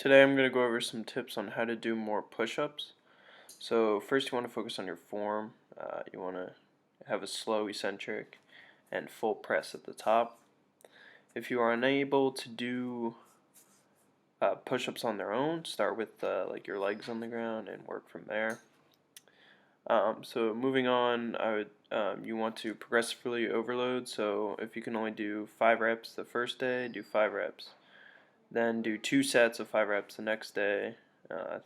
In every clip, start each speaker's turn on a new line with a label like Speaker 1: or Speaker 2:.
Speaker 1: Today I'm going to go over some tips on how to do more push-ups. So first you want to focus on your form. You want to have a slow eccentric and full press at the top. If you are unable to do push-ups on their own, start with like your legs on the ground and work from there. So moving on, you want to progressively overload. So if you can only do 5 reps the first day, do 5 reps. Then do 2 sets of 5 reps the next day,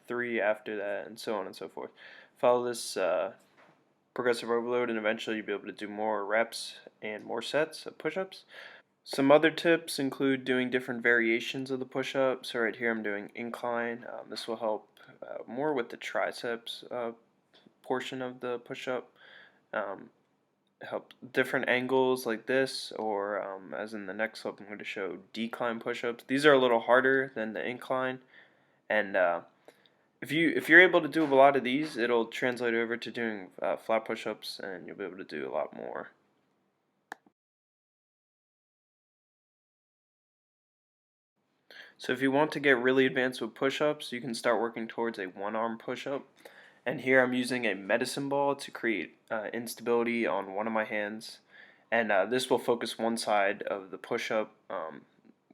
Speaker 1: 3 after that, and so on and so forth. Follow this progressive overload, and eventually you'll be able to do more reps and more sets of push-ups. Some other tips include doing different variations of the push-up. So right here I'm doing incline. This will help more with the triceps portion of the push-up. Help different angles like this, or as in the next clip I'm going to show decline push-ups. These are a little harder than the incline, and if you're able to do a lot of these, it'll translate over to doing flat push-ups, and you'll be able to do a lot more. So if you want to get really advanced with push-ups, you can start working towards a one-arm push-up. And here I'm using a medicine ball to create instability on one of my hands. And this will focus one side of the push-up,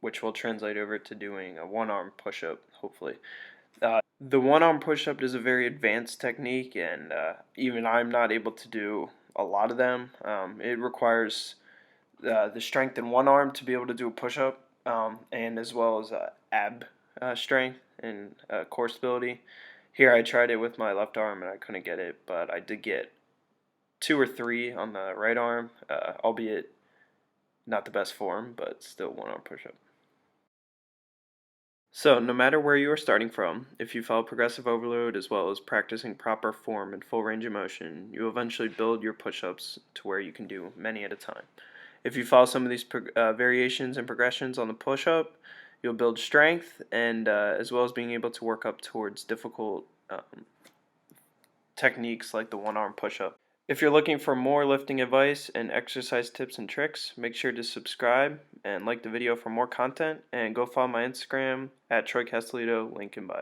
Speaker 1: which will translate over to doing a one-arm push-up, hopefully. The one-arm push-up is a very advanced technique, and even I'm not able to do a lot of them. It requires the strength in one arm to be able to do a push-up, and as well as ab strength and core stability. Here I tried it with my left arm and I couldn't get it, but I did get 2 or 3 on the right arm, albeit not the best form, but still one-arm push-up. So no matter where you are starting from, if you follow progressive overload as well as practicing proper form and full range of motion, you will eventually build your push-ups to where you can do many at a time. If you follow some of these variations and progressions on the push-up, you'll build strength, and as well as being able to work up towards difficult techniques like the one-arm push-up. If you're looking for more lifting advice and exercise tips and tricks, make sure to subscribe and like the video for more content, and go follow my Instagram at Troy Castellito, link in bio.